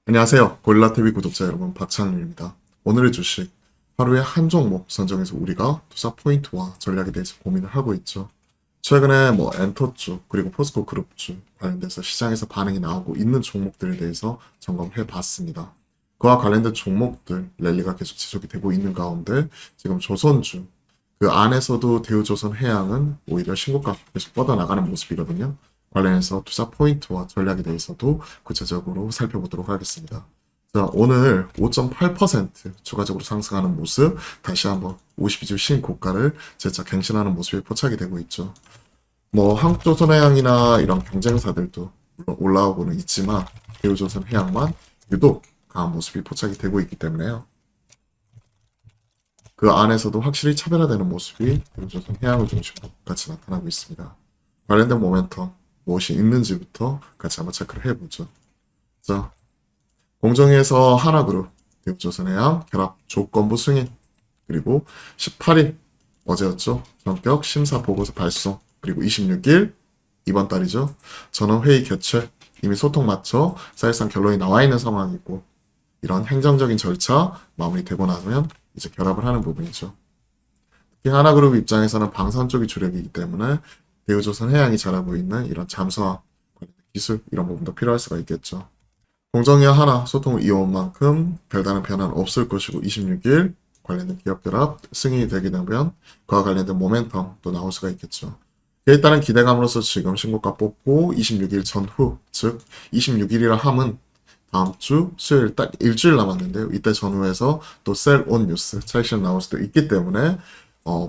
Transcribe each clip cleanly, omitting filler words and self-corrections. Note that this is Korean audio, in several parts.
안녕하세요. 고릴라TV 구독자 여러분, 박찬일입니다. 오늘의 주식, 하루에 한 종목 선정해서 우리가 투자 포인트와 전략에 대해서 고민을 하고 있죠. 최근에 엔터주, 그리고 포스코 그룹주 관련돼서 시장에서 반응이 나오고 있는 종목들에 대해서 점검해 봤습니다. 그와 관련된 종목들, 랠리가 계속 지속이 되고 있는 가운데 지금 조선주, 그 안에서도 대우조선해양은 오히려 신고가 계속 뻗어나가는 모습이거든요. 관련해서 투자 포인트와 전략에 대해서도 구체적으로 살펴보도록 하겠습니다. 자, 오늘 5.8% 추가적으로 상승하는 모습, 다시 한번 52주 신고가를 재차 갱신하는 모습이 포착이 되고 있죠. 한국조선해양이나 이런 경쟁사들도 물론 올라오고는 있지만 대우조선해양만 유독 강한 모습이 포착이 되고 있기 때문에요. 그 안에서도 확실히 차별화되는 모습이 대우조선해양을 중심으로 같이 나타나고 있습니다. 관련된 모멘텀 무엇이 있는지부터 같이 한번 체크를 해보죠. 자, 공정위에서 하나그룹, 대우조선해양 결합 조건부 승인, 그리고 18일 어제였죠. 전격 심사 보고서 발송, 그리고 26일 이번 달이죠. 전원회의 개최, 이미 소통 마쳐 사실상 결론이 나와 있는 상황이고, 이런 행정적인 절차 마무리되고 나면 이제 결합을 하는 부분이죠. 특히 하나그룹 입장에서는 방산 쪽이 주력이기 때문에 대우조선해양이 잘하고 있는 이런 잠수함 기술 이런 부분도 필요할 수가 있겠죠. 공정위와 하나 소통을 이어온 만큼 별다른 변화는 없을 것이고 26일 관련된 기업 결합 승인이 되게 되면 그와 관련된 모멘텀 또 나올 수가 있겠죠. 이에 따른 기대감으로서 지금 신고가 뽑고 26일 전후, 즉 26일이라 함은 다음 주 수요일 딱 일주일 남았는데요. 이때 전후에서 또 셀 온 뉴스 차익실 나올 수도 있기 때문에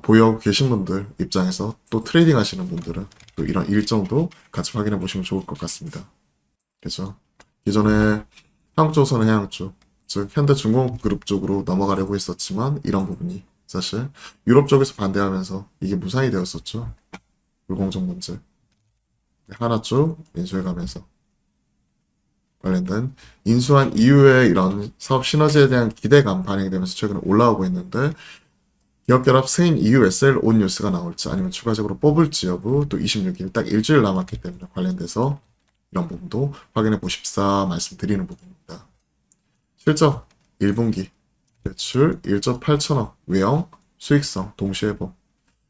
보유하고 계신 분들 입장에서 또 트레이딩 하시는 분들은 또 이런 일정도 같이 확인해 보시면 좋을 것 같습니다. 그죠? 기존에 한국조선해양 쪽, 즉 현대중공그룹 쪽으로 넘어가려고 했었지만 이런 부분이 사실 유럽 쪽에서 반대하면서 이게 무산이 되었었죠. 불공정 문제. 하나 쪽 인수해가면서 관련된 인수한 이후에 이런 사업 시너지에 대한 기대감 반영이 되면서 최근에 올라오고 있는데 기업 결합 승인 이후 SL 온 뉴스가 나올지 아니면 추가적으로 뽑을지 여부 또 26일 딱 일주일 남았기 때문에 관련돼서 이런 부분도 확인해 보십사 말씀드리는 부분입니다. 실적 1분기 매출 1조 8천억 외형 수익성 동시회복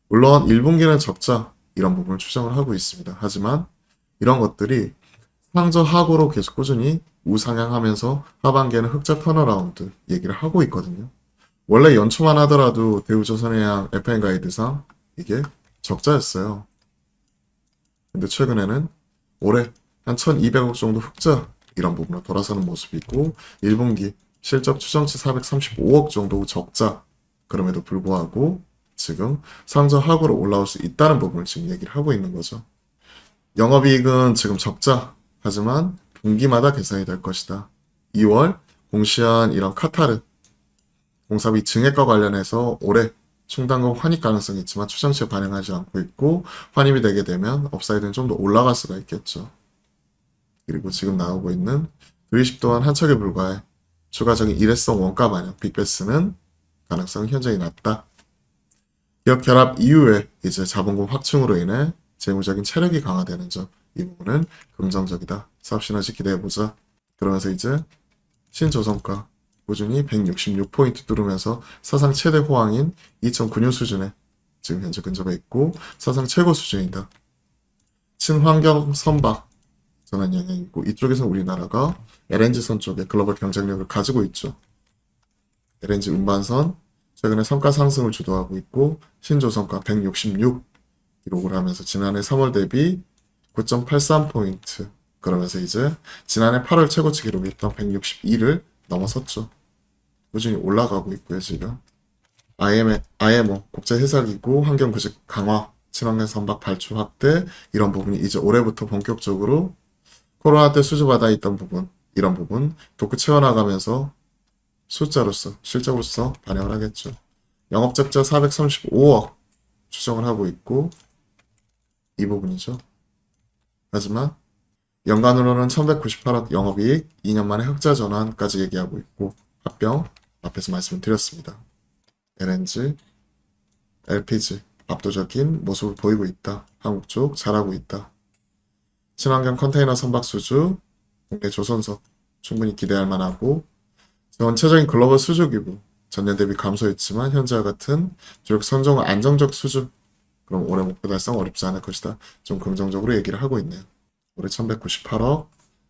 물론 1분기는 적자 이런 부분을 추정을 하고 있습니다. 하지만 이런 것들이 상저하고로 계속 꾸준히 우상향하면서 하반기에는 흑자 턴어라운드 얘기를 하고 있거든요. 원래 연초만 하더라도 대우조선해양 FN가이드상 이게 적자였어요. 근데 최근에는 올해 한 1200억 정도 흑자 이런 부분으로 돌아서는 모습이 있고 1분기 실적 추정치 435억 정도 적자 그럼에도 불구하고 지금 상저하고로 올라올 수 있다는 부분을 지금 얘기를 하고 있는 거죠. 영업이익은 지금 적자 하지만 분기마다 개선이 될 것이다. 2월 공시한 이런 카타르 공사비 증액과 관련해서 올해 충당금 환입 가능성이 있지만 추정치에 반영하지 않고 있고 환입이 되게 되면 업사이드는 좀 더 올라갈 수가 있겠죠. 그리고 지금 나오고 있는 드리십 또한 한 척에 불과해 추가적인 일회성 원가 반영 빅베스는 가능성이 현저히 낮다. 기업 결합 이후에 이제 자본금 확충으로 인해 재무적인 체력이 강화되는 점 이 부분은 긍정적이다. 사업 시너지 기대해보자. 그러면서 이제 신조성과 꾸준히 166포인트 뚫으면서 사상 최대 호황인 2009년 수준에 지금 현재 근접해 있고 사상 최고 수준이다. 친환경 선박 전환 영향이 있고 이쪽에서 우리나라가 LNG선 쪽에 글로벌 경쟁력을 가지고 있죠. LNG 운반선 최근에 성과 상승을 주도하고 있고 신조성과 166 기록을 하면서 지난해 3월 대비 9.83포인트 그러면서 이제 지난해 8월 최고치 기록이었던 162를 넘어섰죠. 꾸준히 올라가고 있고요, 지금. IMO, 국제해상기구 환경구직 강화, 친환경 선박 발주 확대, 이런 부분이 이제 올해부터 본격적으로 코로나 때 수주받아 있던 부분, 이런 부분, 도크 채워나가면서 숫자로서, 실적으로서 반영을 하겠죠. 영업적자 435억 추정을 하고 있고, 이 부분이죠. 하지만 연간으로는 1198억 영업이익, 2년 만에 흑자 전환까지 얘기하고 있고, 합병, 앞에서 말씀을 드렸습니다. LNG, LPG 압도적인 모습을 보이고 있다. 한국 쪽 잘하고 있다. 친환경 컨테이너 선박 수주, 국내 조선소 충분히 기대할 만하고 전체적인 글로벌 수주 기부 전년 대비 감소했지만 현재와 같은 주력 선종은 안정적 수주 그럼 올해 목표 달성 어렵지 않을 것이다. 좀 긍정적으로 얘기를 하고 있네요. 올해 1198억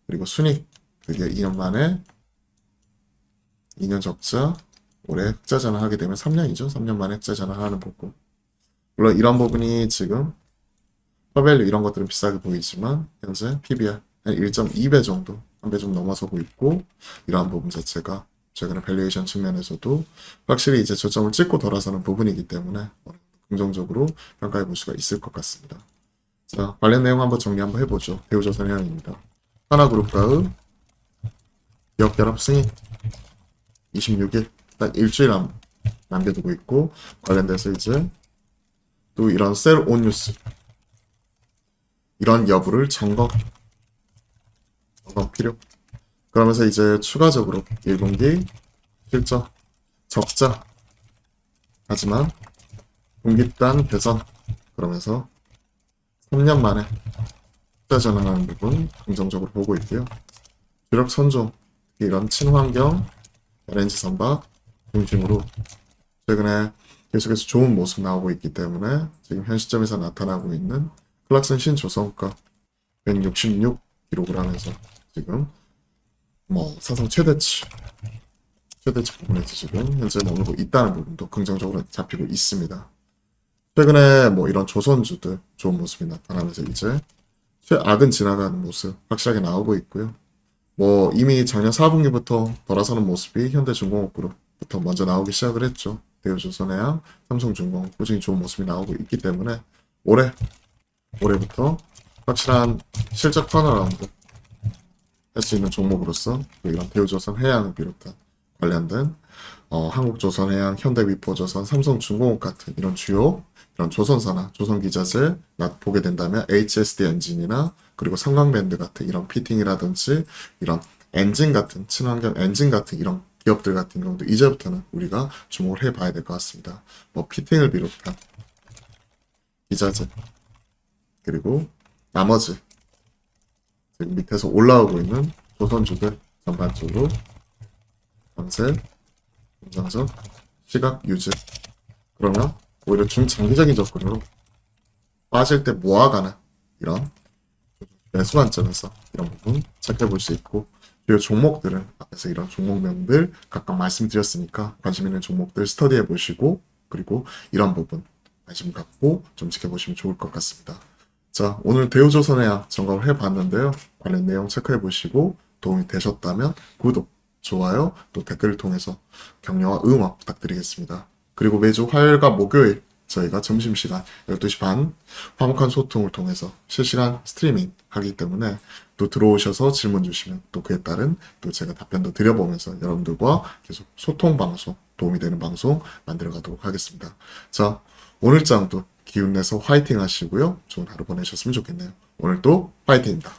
그리고 순익 드디어 2년 만에 2년 적자 올해 흑자 전환하게 되면 3년이죠. 3년 만에 흑자 전환하는 거고 물론 이런 부분이 지금 퍼밸류 이런 것들은 비싸게 보이지만 현재 PBR 한 1.2배 정도 한 배 좀 넘어서고 있고 이러한 부분 자체가 최근에 밸류에이션 측면에서도 확실히 이제 저점을 찍고 돌아서는 부분이기 때문에 긍정적으로 평가해 볼 수가 있을 것 같습니다. 자, 관련 내용 한번 정리 한번 해보죠. 대우조선해양입니다. 하나그룹과의 기업 결합 승인 26일 딱 일주일 남겨두고 있고 관련돼서 이제 또 이런 셀온 뉴스 이런 여부를 점검 필요. 그러면서 이제 추가적으로 1분기 실적 적자 하지만 분기단 개선 그러면서 3년 만에 흑자 전환하는 부분 긍정적으로 보고 있고요. 주력 선종 이런 친환경 LNG 선박 중심으로 최근에 계속해서 좋은 모습 나오고 있기 때문에 지금 현 시점에서 나타나고 있는 클락슨 신조선가 166 기록을 하면서 지금 사상 최대치 부분에서 지금 현재 머물고 있다는 부분도 긍정적으로 잡히고 있습니다. 최근에 이런 조선주들 좋은 모습이 나타나면서 이제 최악은 지나가는 모습 확실하게 나오고 있고요. 이미 작년 4분기부터 돌아서는 모습이 현대중공업그룹부터 먼저 나오기 시작을 했죠. 대우조선해양, 삼성중공업 꾸준히 좋은 모습이 나오고 있기 때문에 올해부터 확실한 실적 턴어라운드 할 수 있는 종목으로서 이런 대우조선해양을 비롯한 관련된 한국조선해양, 현대위포조선, 삼성중공업 같은 이런 주요 이런 조선사나 조선기자재 보게 된다면 HSD 엔진이나 그리고 삼강밴드 같은 이런 피팅이라든지 이런 엔진 같은 친환경 엔진 같은 이런 기업들 같은 경우도 이제부터는 우리가 주목을 해봐야 될 것 같습니다. 피팅을 비롯한 기자재 그리고 나머지 지금 밑에서 올라오고 있는 조선주들 전반적으로 강세, 긍정적, 시각 유지 그러면 오히려 중장기적인 접근으로 빠질 때 모아가는 이런 매수 관점에서 이런 부분 체크해 볼 수 있고 주요 종목들은 앞에서 이런 종목명들 각각 말씀드렸으니까 관심 있는 종목들 스터디해 보시고 그리고 이런 부분 관심 갖고 좀 지켜보시면 좋을 것 같습니다. 자, 오늘 대우조선해양 점검을 해봤는데요. 관련 내용 체크해 보시고 도움이 되셨다면 구독, 좋아요, 또 댓글을 통해서 격려와 응원 부탁드리겠습니다. 그리고 매주 화요일과 목요일 저희가 점심시간 12시 반 화목한 소통을 통해서 실시간 스트리밍 하기 때문에 또 들어오셔서 질문 주시면 또 그에 따른 또 제가 답변도 드려보면서 여러분들과 계속 소통 방송, 도움이 되는 방송 만들어 가도록 하겠습니다. 자, 오늘장도 기운내서 화이팅 하시고요. 좋은 하루 보내셨으면 좋겠네요. 오늘도 화이팅입니다.